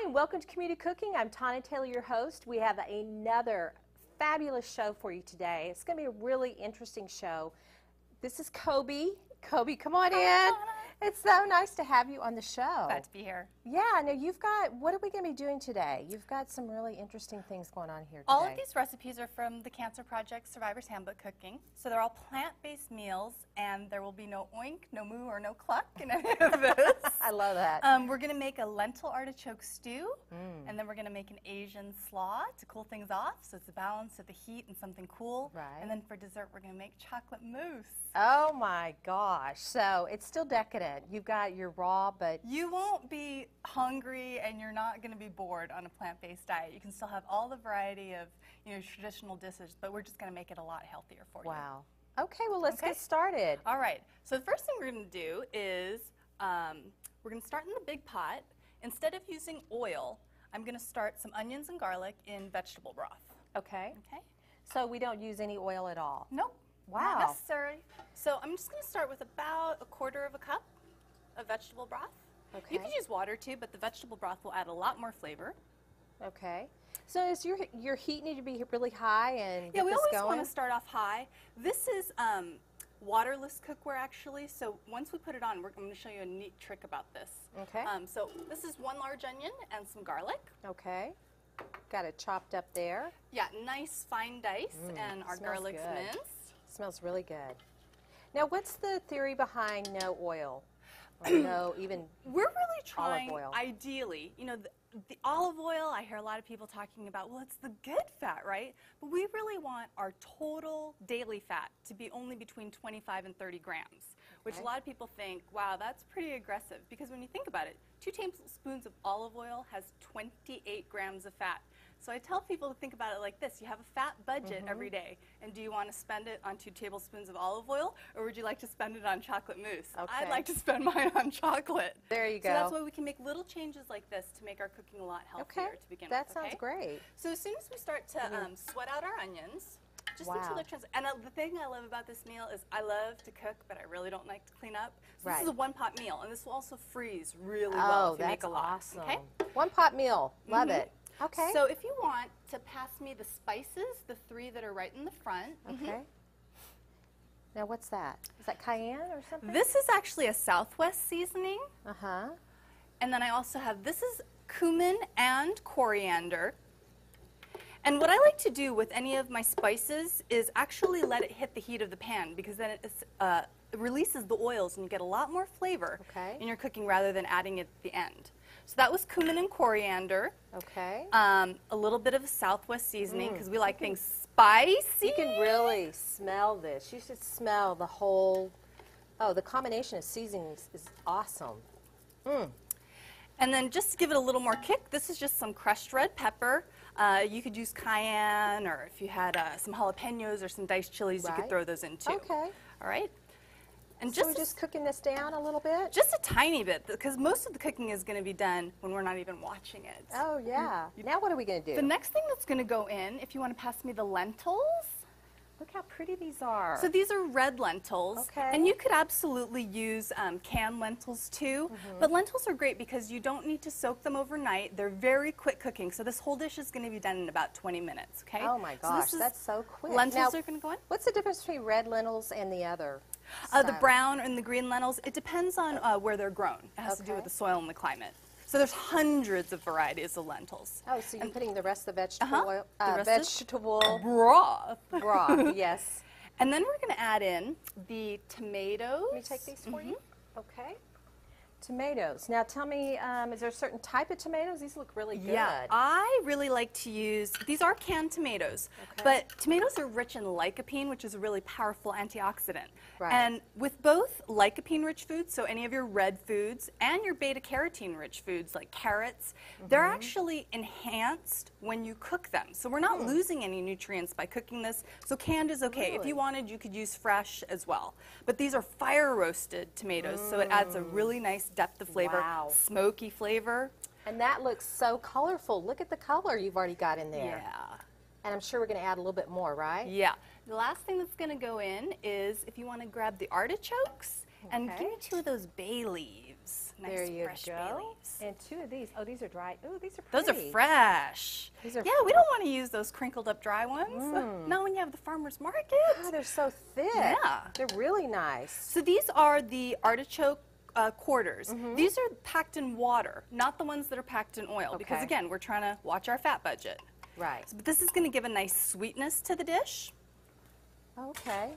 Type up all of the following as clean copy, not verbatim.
and welcome to Community Cooking. I'm Tana Taylor, your host. We have another fabulous show for you today. It's going to be a really interesting show. This is Cobi. Cobi, come on in. It's so nice to have you on the show. Glad to be here. Yeah, now you've got, what are we going to be doing today? You've got some really interesting things going on here today. All of these recipes are from the Cancer Project Survivor's Handbook Cooking. So they're all plant-based meals, and there will be no oink, no moo, or no cluck in any of this. I love that. We're going to make a lentil artichoke stew, and then we're going to make an Asian slaw to cool things off, so it's a balance of the heat and something cool. Right. And then for dessert, we're going to make chocolate mousse. Oh my gosh. So it's still decadent. You've got your raw, but You won't be hungry and you're not going to be bored on a plant-based diet. You can still have all the variety of traditional dishes, but we're just going to make it a lot healthier for you. wow. Okay, well let's get started. All right. So the first thing we're going to do is we're going to start in the big pot. Instead of using oil, I'm going to start some onions and garlic in vegetable broth. Okay. Okay? So we don't use any oil at all. Nope. Wow. Not necessary. So I'm just going to start with about a quarter of a cup of vegetable broth. Okay. You could use water too, but the vegetable broth will add a lot more flavor. Okay. So is your heat need to be really high and Yeah, get we this always going? want to start off high. This is waterless cookware actually, so once we put it on, I'm going to show you a neat trick about this. Okay. So this is one large onion and some garlic. Okay. Got it chopped up there. Yeah, nice fine dice, and our smells garlic's good. minced. Smells really good. Now, what's the theory behind no oil? Or no even We're really trying, oil. ideally, the olive oil, I hear a lot of people talking about, well, it's the good fat, right? But we really want our total daily fat to be only between 25 and 30 grams, which a lot of people think, wow, that's pretty aggressive. Because when you think about it, 2 tablespoons of olive oil has 28 grams of fat. So I tell people to think about it like this. You have a fat budget every day, and do you want to spend it on 2 tablespoons of olive oil, or would you like to spend it on chocolate mousse? Okay. I'd like to spend mine on chocolate. There you go. So that's why we can make little changes like this to make our cooking a lot healthier to begin that with. sounds great. So as soon as we start to sweat out our onions, just Wow. until they're and the thing I love about this meal is I love to cook, but I really don't like to clean up. So this is a one-pot meal, and this will also freeze really well if you make a lot. Awesome. Okay? One pot meal. Love it. Okay. So if you want to pass me the spices, the 3 that are right in the front. Okay. Now what's that? Is that cayenne or something? This is actually a Southwest seasoning. Uh-huh. And then I also have, this is cumin and coriander. And what I like to do with any of my spices is actually let it hit the heat of the pan, because then it releases the oils and you get a lot more flavor in your cooking rather than adding it at the end. So that was cumin and coriander. Okay. A little bit of a Southwest seasoning because we like things spicy. You can really smell this. You should smell the whole, the combination of seasonings is awesome. And then just to give it a little more kick, this is just some crushed red pepper. You could use cayenne, or if you had some jalapenos or some diced chilies, you could throw those in too. Okay. All right. And So we're just cooking this down a little bit? Just a tiny bit, because most of the cooking is going to be done when we're not even watching it. Oh, yeah. Now what are we going to do? The next thing that's going to go in, if you want to pass me the lentils. Look how pretty these are. So these are red lentils, and you could absolutely use canned lentils too, but lentils are great because you don't need to soak them overnight. They're very quick cooking, so this whole dish is going to be done in about 20 minutes, okay? Oh my gosh, that's so quick. Lentils are going to go in. What's the difference between red lentils and the other? The brown and the green lentils, it depends on where they're grown. It has to do with the soil and the climate. So there's hundreds of varieties of lentils. Oh, so you're putting the rest of the vegetable oil, broth. Broth, yes. And then we're going to add in the tomatoes. Let me take these for you. Okay. Tomatoes. Now tell me, is there a certain type of tomatoes? These look really good. Yeah, I really like to use, these are canned tomatoes, but tomatoes are rich in lycopene, which is a really powerful antioxidant. Right. And with both lycopene-rich foods, so any of your red foods, and your beta-carotene-rich foods like carrots, they're actually enhanced when you cook them. So we're not losing any nutrients by cooking this, so canned is okay. If you wanted, you could use fresh as well. But these are fire-roasted tomatoes, so it adds a really nice depth of flavor, smoky flavor. And that looks so colorful. Look at the color you've already got in there. Yeah. And I'm sure we're going to add a little bit more, right? Yeah. The last thing that's going to go in is if you want to grab the artichokes and give me 2 of those bay leaves. Nice there you fresh bay go. leaves. And 2 of these. Oh, these are dry. Oh, these are Those pretty. are fresh. These are yeah, we don't want to use those crinkled up dry ones. Not when you have the farmer's market. Oh, they're so thick. Yeah. They're really nice. So these are the artichoke quarters. These are packed in water, not the ones that are packed in oil. Because Okay. again, we're trying to watch our fat budget. Right. But this is going to give a nice sweetness to the dish. Okay.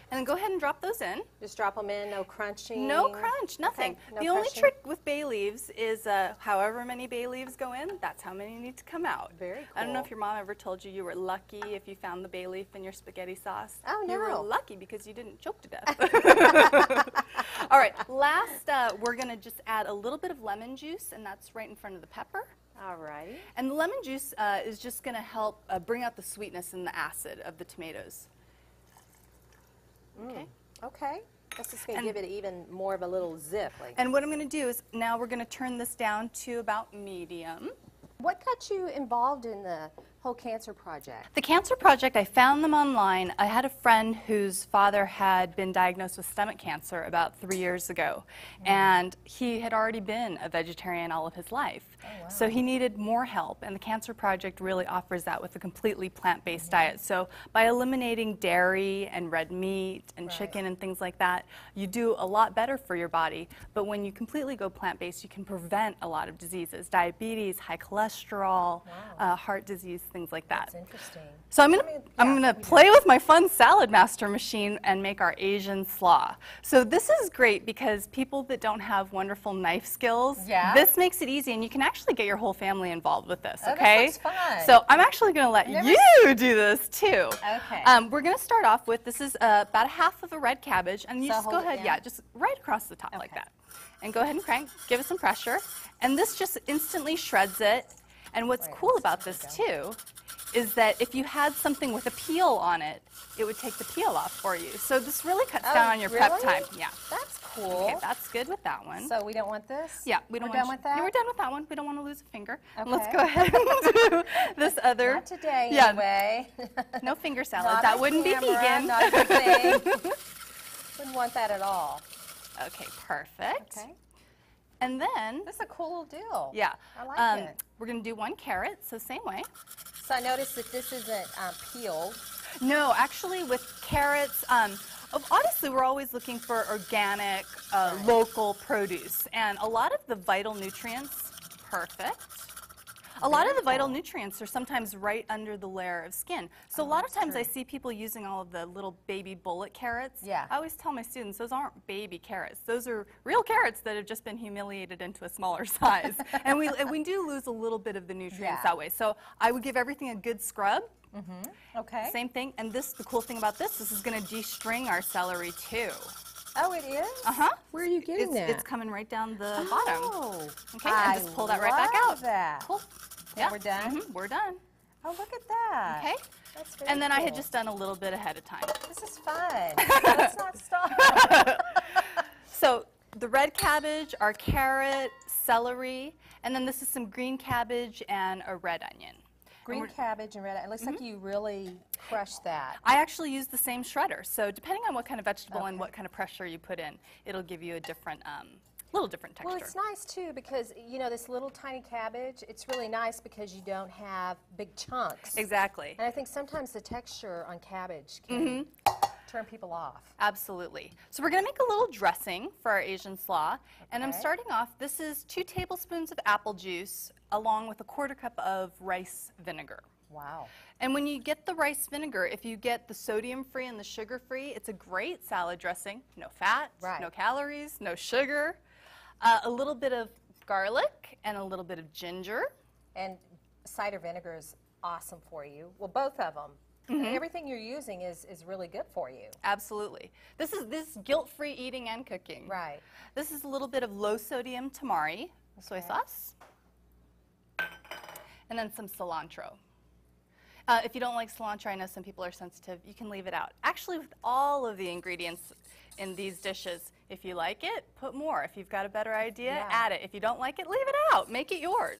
And then go ahead and drop those in. Just drop them in, no crunching. No crunch, nothing. Okay, no the only crushing. trick with bay leaves is however many bay leaves go in, that's how many need to come out. Very I don't know cool. if your mom ever told you you were lucky if you found the bay leaf in your spaghetti sauce. Oh, You were no. lucky because you didn't choke to death. All right, last we're going to just add a little bit of lemon juice, and that's right in front of the pepper. All righty. And the lemon juice is just going to help bring out the sweetness and the acid of the tomatoes. Okay. Okay. That's just going to And- give it even more of a little zip. Like. And what I'm going to do is now we're going to turn this down to about medium. What got you involved in the whole cancer project? The Cancer Project, I found them online. I had a friend whose father had been diagnosed with stomach cancer about 3 years ago, and he had already been a vegetarian all of his life. So he needed more help, and the Cancer Project really offers that with a completely plant-based diet. So by eliminating dairy and red meat and chicken and things like that, you do a lot better for your body. But when you completely go plant-based, you can prevent a lot of diseases, diabetes, high cholesterol, heart disease, things like that. That's interesting. So I'm gonna play with my fun Salad Master machine and make our Asian slaw. So this is great because people that don't have wonderful knife skills, Yeah. this makes it easy, and you can actually get your whole family involved with this. Oh, that Okay. looks fun. So I'm actually gonna let Never you do this too. Okay. We're gonna start off with this is about a half of a red cabbage, and you So just go hold it ahead, down? yeah, just right across the top like Okay. that, and go ahead and crank. Give it some pressure, and this just instantly shreds it. And what's Right, cool let's about see this if we too is that if you had something with a peel on it, it would take the peel off for you. So this really cuts down on your prep really? time. Yeah. That's cool. Okay, that's good with that one. So we don't want this? Yeah, we don't We're done want with that? Yeah, we're done with that one. We don't want to lose a finger. And let's Okay. go ahead and do this other. Not today, Yeah. anyway. No finger salad. Not That on wouldn't camera, be vegan. Not a good thing. Wouldn't want that at all. Okay, perfect. Okay. And then, This is a cool little deal. yeah, I like it. we're going to do 1 carrot, so same way. So I noticed that this isn't peeled. No, actually with carrots, honestly we're always looking for organic, local produce. And a lot of the vital nutrients, perfect. A lot of the vital nutrients are sometimes right under the layer of skin. So a lot of times I see people using all of the little baby bullet carrots. Yeah. I always tell my students those aren't baby carrots. Those are real carrots that have just been humiliated into a smaller size. and we do lose a little bit of the nutrients Yeah. that way. So I would give everything a good scrub. Okay. Same thing, and the cool thing about this is going to de-string our celery too. Oh, it is? Uh-huh. Where are you getting that? It's coming right down the bottom. Oh. Okay, and just pull that right back love out. that. Cool. Yeah, we're done? We're done. Oh, look at that. Okay. That's very And then I had cool. just done a little bit ahead of time. This is fun. Let's not stop. So the red cabbage, our carrot, celery, and then this is some green cabbage and a red onion. Green cabbage and red. It looks like you really crushed that. I actually use the same shredder, so depending on what kind of vegetable and Okay. what kind of pressure you put in, it'll give you a different, little different texture. Well, it's nice too because, you know, this little tiny cabbage, it's really nice because you don't have big chunks. Exactly. And I think sometimes the texture on cabbage can turn people off. Absolutely. So we're going to make a little dressing for our Asian slaw. And I'm Okay. starting off, this is 2 tablespoons of apple juice along with a 1/4 cup of rice vinegar. Wow. And when you get the rice vinegar, if you get the sodium-free and the sugar-free, it's a great salad dressing. No fat, Right. no calories, no sugar. A little bit of garlic and a little bit of ginger. And cider vinegar is awesome for you. Well, both of them. Everything you're using is really good for you. Absolutely. This is guilt-free eating and cooking. Right. This is a little bit of low-sodium tamari, soy sauce, and then some cilantro. If you don't like cilantro, I know some people are sensitive, you can leave it out. Actually, with all of the ingredients in these dishes, if you like it, put more. If you've got a better idea, Yeah. add it. If you don't like it, leave it out. Make it yours.